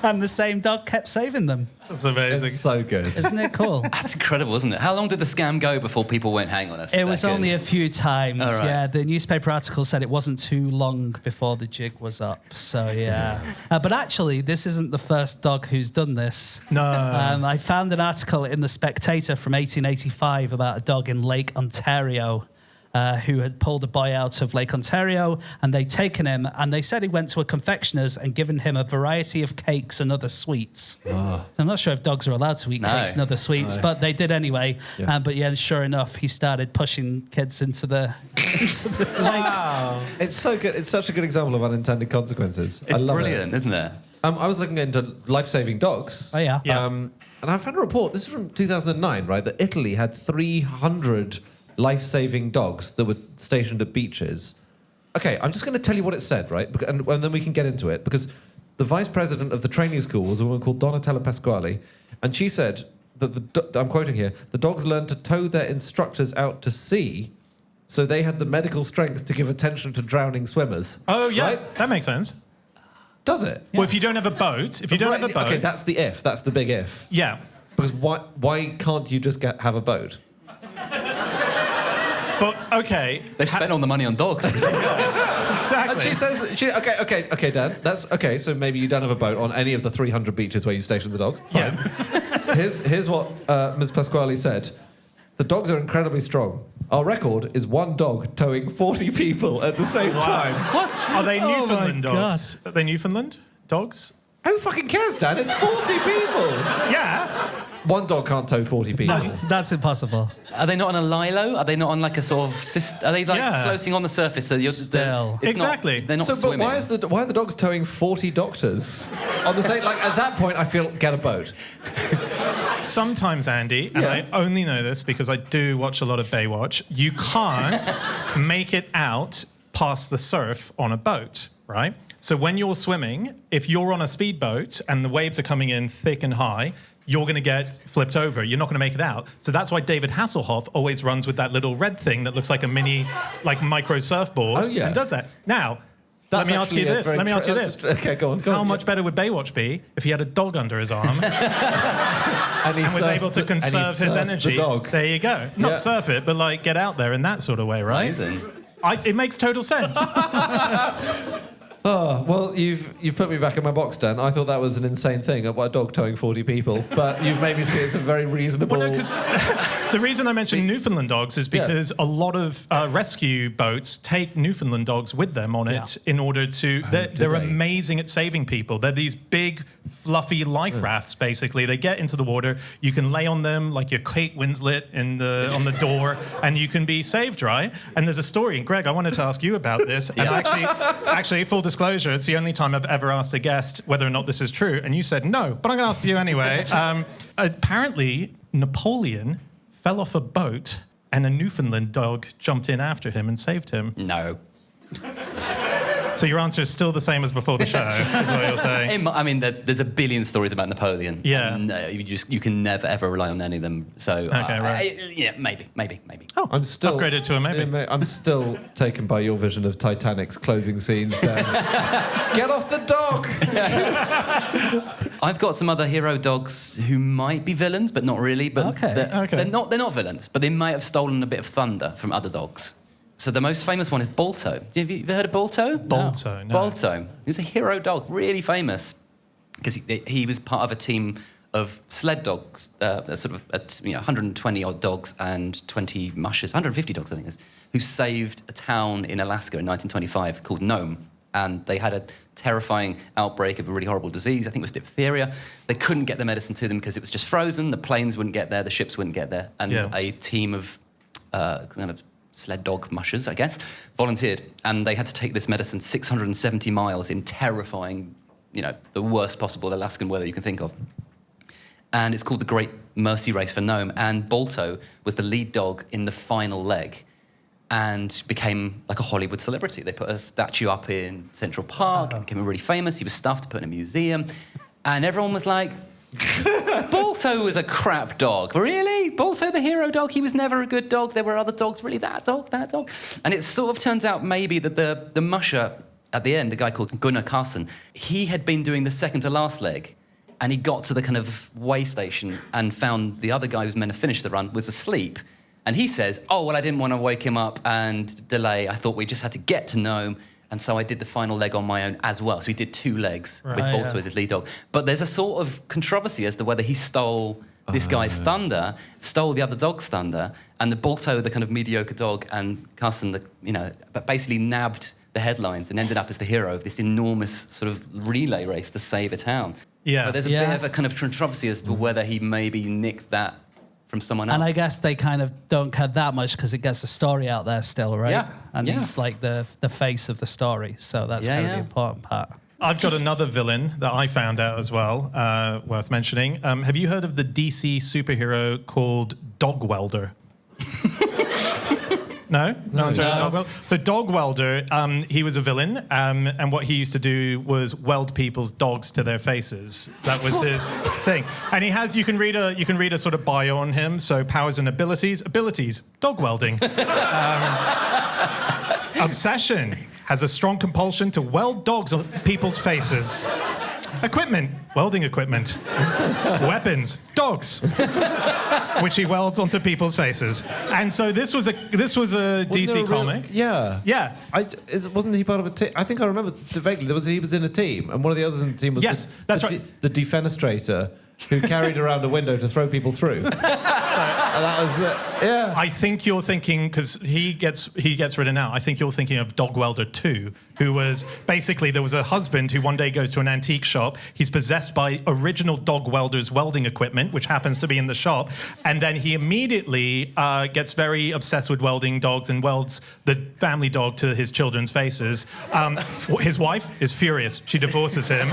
and the same dog kept saving them. That's amazing. It's so good. Isn't it cool? That's incredible, isn't it? How long did the scam go before people went, hang on a second? It was only a few times. All right. Yeah, the newspaper article said it wasn't too long before the jig was up. So yeah, but actually, this isn't the first dog who's done this. No. I found an article in the Spectator from 1885 about a dog in Lake Ontario. Who had pulled a boy out of Lake Ontario, and they'd taken him, and they said he went to a confectioner's and given him a variety of cakes and other sweets. Oh. I'm not sure if dogs are allowed to eat cakes and other sweets, but they did anyway. Yeah. But yeah, sure enough, he started pushing kids into the lake. Wow. It's so good. It's such a good example of unintended consequences. It's I love brilliant, it. isn't it? I was looking into life-saving dogs. Oh yeah. Yeah. And I found a report, this is from 2009, right, that Italy had 300 life-saving dogs that were stationed at beaches. Okay, I'm just going to tell you what it said, right? And then we can get into it, because the vice president of the training school was a woman called Donatella Pasquale, and she said that, I'm quoting here, the dogs learned to tow their instructors out to sea, so they had the medical strength to give attention to drowning swimmers. Oh, yeah, Right? that makes sense. Does it? Well, if you don't have a boat, Okay, that's the if. That's the big if. yeah. Because why can't you just have a boat? But, okay. They spent all the money on dogs. Exactly. And she says, okay, Dan, that's okay. So maybe you don't have a boat on any of the 300 beaches where you station the dogs. Fine. Yeah. Here's what Ms. Pasquale said. The dogs are incredibly strong. Our record is one dog towing 40 people at the same time. What? Are they Oh Newfoundland my dogs? Are they Newfoundland dogs? Who fucking cares, Dan? It's 40 people. Yeah. One dog can't tow 40 people. No, that's impossible. Are they not on a lilo? Are they not on like a sort of are they like Yeah. floating on the surface? So you're Still. it's Exactly. Not, they're not So, but swimming. why are the dogs towing 40 doctors on the same? Like at that point, I feel get a boat. Sometimes, Andy, and Yeah. I only know this because I do watch a lot of Baywatch, you can't make it out past the surf on a boat, right? So when you're swimming, if you're on a speedboat and the waves are coming in thick and high, you're going to get flipped over. You're not going to make it out. So that's why David Hasselhoff always runs with that little red thing that looks like a mini, like micro surfboard, Oh, yeah. and does that. Now, That's let me ask you actually a this. very Let me ask you that's this. Okay, go on. How much better would Baywatch be if he had a dog under his arm And, he and was surfs able to the- and he conserve his surfs energy? The dog. There you go. Not Yeah. surf it, but like get out there in that sort of way, right? Amazing. It makes total sense. Oh, well, you've put me back in my box, Dan. I thought that was an insane thing, a dog towing 40 people. But you've made me see it's a very reasonable... Well, no, because the reason I mentioned Newfoundland dogs is because a lot of rescue boats take Newfoundland dogs with them on it in order to... They're they? amazing at saving people. They're these big, fluffy life rafts, basically. They get into the water. You can lay on them like you're Kate Winslet on the door, and you can be saved, right? And there's a story. And Greg, I wanted to ask you about this. And actually, full disclosure, it's the only time I've ever asked a guest whether or not this is true. And you said no, but I'm going to ask you anyway. Apparently, Napoleon fell off a boat and a Newfoundland dog jumped in after him and saved him. No. So your answer is still the same as before the show, is what you're saying. I mean, there's a billion stories about Napoleon. Yeah. And, you can never ever rely on any of them. So right. yeah, maybe. Oh, I'm still upgraded to a maybe. I'm still taken by your vision of Titanic's closing scenes, Dan. Get off the dog! I've got some other hero dogs who might be villains, but not really. But Okay. they're not villains, but they might have stolen a bit of thunder from other dogs. So the most famous one is Balto. Have you ever heard of Balto? Balto, no. Balto. He was a hero dog, really famous, because he was part of a team of sled dogs, sort of 120 odd dogs and 20 mushers, 150 dogs I think it is, who saved a town in Alaska in 1925 called Nome. And they had a terrifying outbreak of a really horrible disease. I think it was diphtheria. They couldn't get the medicine to them because it was just frozen. The planes wouldn't get there. The ships wouldn't get there. And a team of kind of sled dog mushers, I guess, volunteered. And they had to take this medicine 670 miles in terrifying, the worst possible Alaskan weather you can think of. And it's called the Great Mercy Race for Nome. And Balto was the lead dog in the final leg and became like a Hollywood celebrity. They put a statue up in Central Park, became really famous. He was stuffed, put in a museum. And everyone was like, Balto was a crap dog. Really? Balto, the hero dog? He was never a good dog. There were other dogs. Really, that dog? And it sort of turns out maybe that the musher at the end, a guy called Gunnar Carson, he had been doing the second to last leg. And he got to the kind of way station and found the other guy who was meant to finish the run was asleep. And he says, oh, well, I didn't want to wake him up and delay. I thought we just had to get to Nome. And so I did the final leg on my own as well. So he did 2 legs with Balto as his lead dog. But there's a sort of controversy as to whether he stole this guy's thunder, stole the other dog's thunder, and the Balto, the kind of mediocre dog, and Carson, but basically nabbed the headlines and ended up as the hero of this enormous sort of relay race to save a town. Yeah. But there's a bit of a kind of controversy as to whether he maybe nicked that from someone else. And I guess they kind of don't care that much because it gets the story out there still, right? Yeah. And he's like the face of the story. So that's kind of the important part. I've got another villain that I found out as well, worth mentioning. Have you heard of the DC superhero called Dog Welder? No? No one's heard of Dog Welder? So Dog Welder, he was a villain, and what he used to do was weld people's dogs to their faces. That was his thing. And you can read a sort of bio on him. So powers and abilities, dog welding. Obsession, has a strong compulsion to weld dogs on people's faces. Equipment, welding equipment. Weapons, dogs, which he welds onto people's faces. And so this was a DC comic. Yeah. Yeah. Wasn't he part of a team? I think I remember vaguely. He was in a team, and one of the others in the team was the defenestrator who carried around a window to throw people through. So that was yeah. I think you're thinking, because he gets written out. I think you're thinking of Dog Welder 2, who was basically, there was a husband who one day goes to an antique shop. He's possessed by original Dog Welder's welding equipment, which happens to be in the shop, and then he immediately gets very obsessed with welding dogs and welds the family dog to his children's faces. His wife is furious. She divorces him.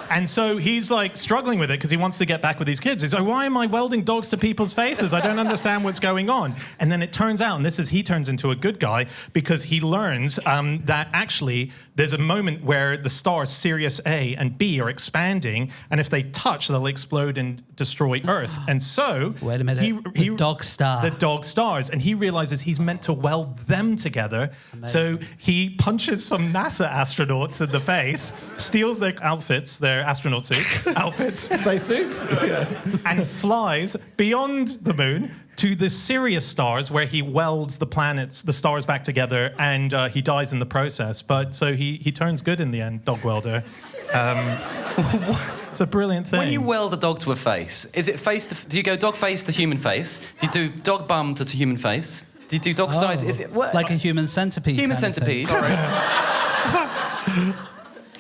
And so he's like struggling with it because he wants to get back with these kids. He's like, why am I welding dogs to people's faces? I don't understand what's going on. And then it turns out, and he turns into a good guy because he learns that actually there's a moment where the stars Sirius A and B are expanding, and if they touch, they'll explode and destroy Earth. And so wait a minute, the dog stars, and he realizes he's meant to weld them together. Amazing. So he punches some NASA astronauts in the face, steals their outfits, their astronaut suits, space suits, and flies beyond the moon to the Sirius stars, where he welds the stars back together, and he dies in the process. But so he turns good in the end, Dog Welder. It's a brilliant thing. When you weld a dog to a face, is it do you go dog face to human face? Do you do dog bum to human face? Do you do dog side? Is it like a human centipede? Human centipede.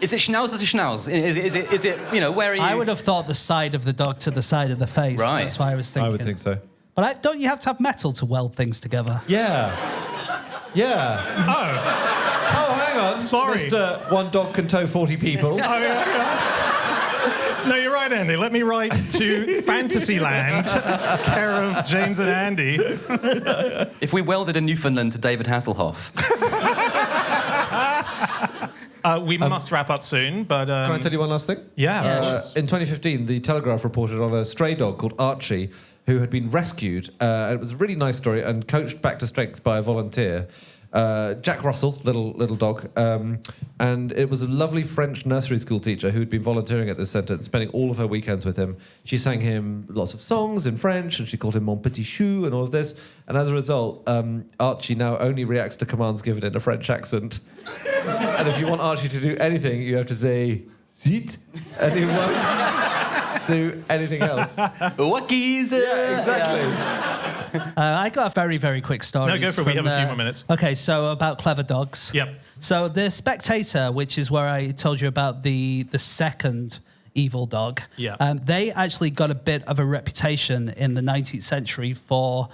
Is it schnauz to schnauz? Is it, where are you? I would have thought the side of the dog to the side of the face. Right. That's why I was thinking. I would think so. But don't you have to have metal to weld things together? Yeah. Oh, hang on. Sorry. Mr. One Dog Can Tow 40 People. No, you're right, Andy. Let me write to Fantasyland, care of James and Andy. If we welded a Newfoundland to David Hasselhoff. We must wrap up soon, but... Can I tell you one last thing? Yeah. In 2015, the Telegraph reported on a stray dog called Archie, who had been rescued. It was a really nice story and coached back to strength by a volunteer. Jack Russell, little dog, and it was a lovely French nursery school teacher who had been volunteering at this centre and spending all of her weekends with him. She sang him lots of songs in French, and she called him Mon Petit Chou and all of this. And as a result, Archie now only reacts to commands given in a French accent. And if you want Archie to do anything, you have to say "Zit," and he won't do anything else. Wackies. Yeah, exactly. I got a very, very quick story. No, go for it. We have a few more minutes. Okay, so about clever dogs. Yep. So The Spectator, which is where I told you about the second evil dog, they actually got a bit of a reputation in the 19th century for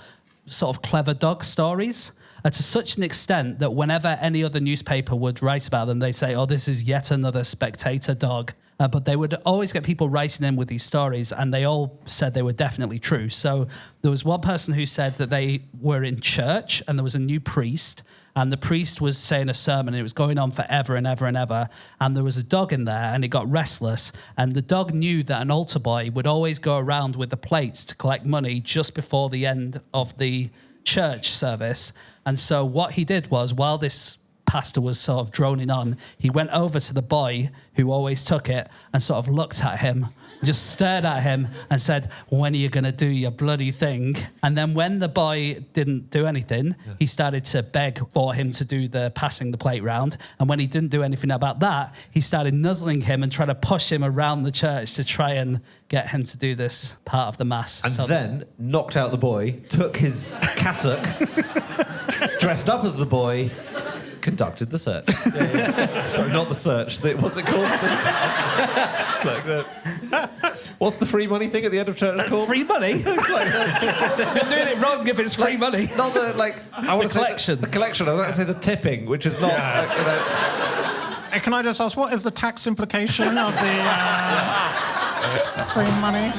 sort of clever dog stories. To such an extent that whenever any other newspaper would write about them, they say, oh, this is yet another Spectator dog. But they would always get people writing in with these stories, and they all said they were definitely true. So there was one person who said that they were in church, and there was a new priest, and the priest was saying a sermon, and it was going on forever and ever and ever, and there was a dog in there, and it got restless, and the dog knew that an altar boy would always go around with the plates to collect money just before the end of the church service. And so what he did was, while this pastor was sort of droning on, he went over to the boy who always took it and sort of looked at him, just stared at him and said, when are you going to do your bloody thing? And then when the boy didn't do anything, he started to beg for him to do the passing the plate round. And when he didn't do anything about that, he started nuzzling him and trying to push him around the church to try and get him to do this part of the mass. And then knocked out the boy, took his cassock, dressed up as the boy, conducted the search. Sorry, not the search. What's it called? Like that. What's the free money thing at the end of church called? Free money? You're doing it wrong if it's free money. Not the, I want to say collection. The collection. I was about to say the tipping, which is not, Can I just ask, what is the tax implication of the free money?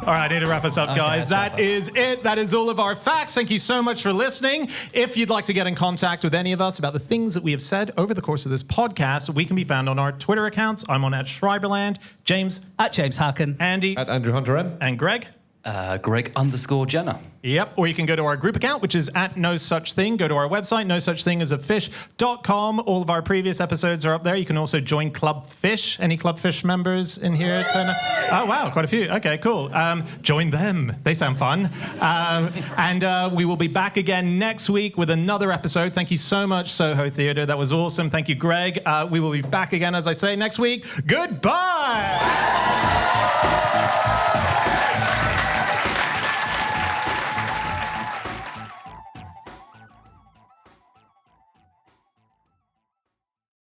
All right, I need to wrap us up, guys. That is it. That is all of our facts. Thank you so much for listening. If you'd like to get in contact with any of us about the things that we have said over the course of this podcast, we can be found on our Twitter accounts. I'm on @Schreiberland. James. @James Harkin. Andy. @Andrew Hunter M. And Greg. Greg_Jenner. Yep, or you can go to our group account, which is at No Such Thing. Go to our website, nosuchthingasafish.com. All of our previous episodes are up there. You can also join Club Fish. Any Club Fish members in here? Oh, wow, quite a few. Okay, cool. Join them. They sound fun. And we will be back again next week with another episode. Thank you so much, Soho Theatre. That was awesome. Thank you, Greg. We will be back again, as I say, next week. Goodbye!